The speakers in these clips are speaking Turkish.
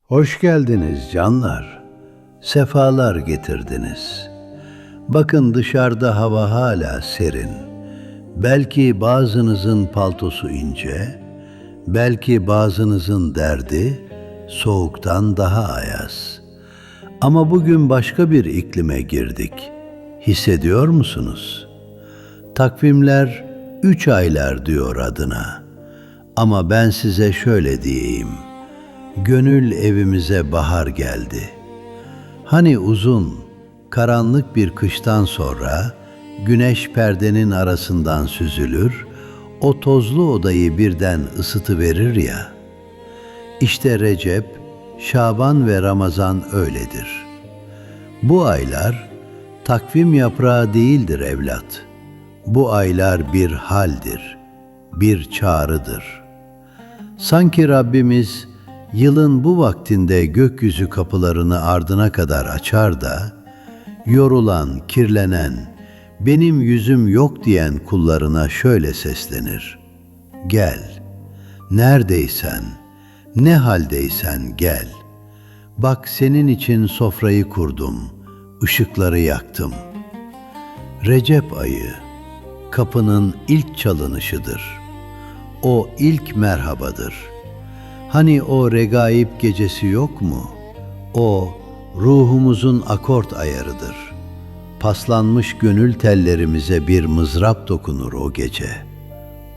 Hoş geldiniz canlar. Sefalar getirdiniz. Bakın dışarıda hava hala serin. Belki bazınızın paltosu ince, belki bazınızın derdi soğuktan daha ayaz. Ama bugün başka bir iklime girdik. Hissediyor musunuz? Takvimler 3 aylar diyor adına. Ama ben size şöyle diyeyim. Gönül evimize bahar geldi. Hani uzun, karanlık bir kıştan sonra güneş perdenin arasından süzülür, o tozlu odayı birden ısıtıverir ya. İşte Recep, Şaban ve Ramazan öyledir. Bu aylar takvim yaprağı değildir evlat. Bu aylar bir haldir, bir çağrıdır. Sanki Rabbimiz yılın bu vaktinde gökyüzü kapılarını ardına kadar açar da, yorulan, kirlenen, benim yüzüm yok diyen kullarına şöyle seslenir. Gel, neredeysen, ne haldeysen gel. Bak senin için sofrayı kurdum, ışıkları yaktım. Recep ayı, kapının ilk çalınışıdır. O ilk merhabadır. Hani o regaib gecesi yok mu? O ruhumuzun akort ayarıdır. Paslanmış gönül tellerimize bir mızrap dokunur o gece.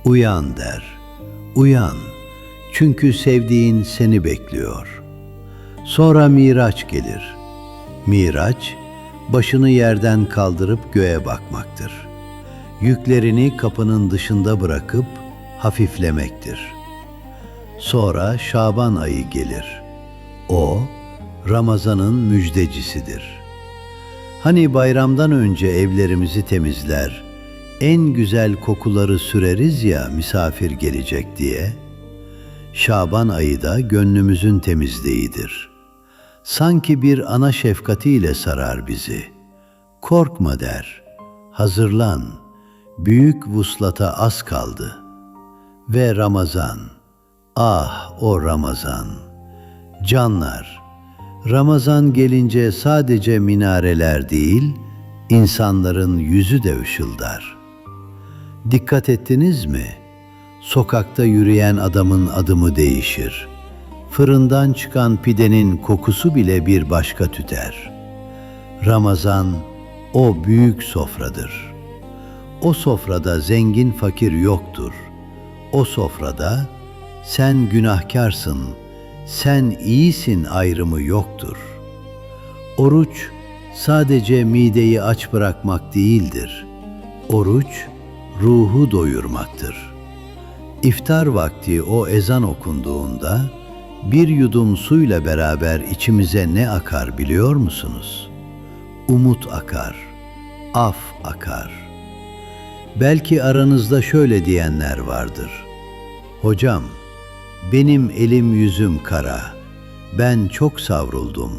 Uyan der, uyan, çünkü sevdiğin seni bekliyor. Sonra Miraç gelir. Miraç, başını yerden kaldırıp göğe bakmaktır. Yüklerini kapının dışında bırakıp hafiflemektir. Sonra Şaban ayı gelir. O, Ramazan'ın müjdecisidir. Hani bayramdan önce evlerimizi temizler, en güzel kokuları süreriz ya misafir gelecek diye. Şaban ayı da gönlümüzün temizliğidir. Sanki bir ana şefkatiyle sarar bizi. Korkma der, hazırlan, büyük vuslata az kaldı. Ve Ramazan, ah o Ramazan! Canlar, Ramazan gelince sadece minareler değil, insanların yüzü de ışıldar. Dikkat ettiniz mi? Sokakta yürüyen adamın adımı değişir. Fırından çıkan pidenin kokusu bile bir başka tüter. Ramazan, o büyük sofradır. O sofrada zengin fakir yoktur. O sofrada, sen günahkarsın, sen iyisin ayrımı yoktur. Oruç sadece mideyi aç bırakmak değildir. Oruç ruhu doyurmaktır. İftar vakti o ezan okunduğunda bir yudum suyla beraber içimize ne akar biliyor musunuz? Umut akar, af akar. Belki aranızda şöyle diyenler vardır. Hocam, benim elim yüzüm kara, ben çok savruldum.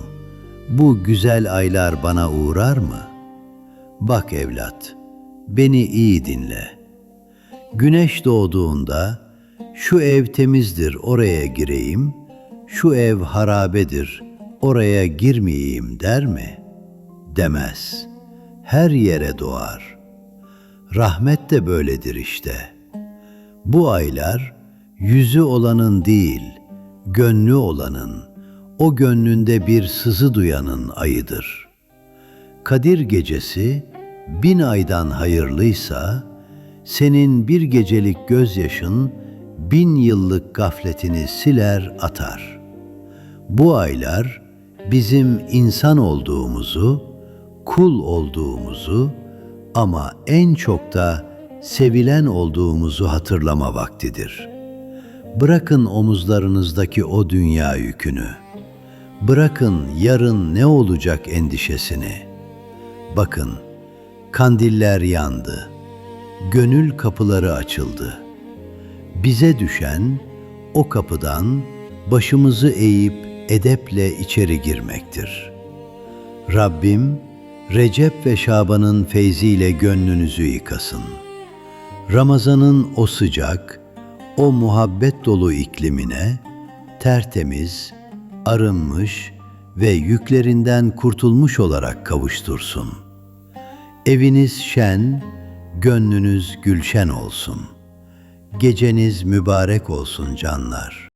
Bu güzel aylar bana uğrar mı? Bak evlat, beni iyi dinle. Güneş doğduğunda, şu ev temizdir, oraya gireyim, şu ev harabedir, oraya girmeyeyim der mi? Demez. Her yere doğar. Rahmet de böyledir işte. Bu aylar, yüzü olanın değil, gönlü olanın, o gönlünde bir sızı duyanın ayıdır. Kadir gecesi 1000 aydan hayırlıysa, senin bir gecelik gözyaşın 1000 yıllık gafletini siler atar. Bu aylar bizim insan olduğumuzu, kul olduğumuzu ama en çok da sevilen olduğumuzu hatırlama vaktidir. Bırakın omuzlarınızdaki o dünya yükünü. Bırakın yarın ne olacak endişesini. Bakın, kandiller yandı. Gönül kapıları açıldı. Bize düşen o kapıdan başımızı eğip edeple içeri girmektir. Rabbim, Recep ve Şaban'ın feyziyle gönlünüzü yıkasın. Ramazan'ın o sıcak, o muhabbet dolu iklimine tertemiz, arınmış ve yüklerinden kurtulmuş olarak kavuştursun. Eviniz şen, gönlünüz gülşen olsun. Geceniz mübarek olsun canlar.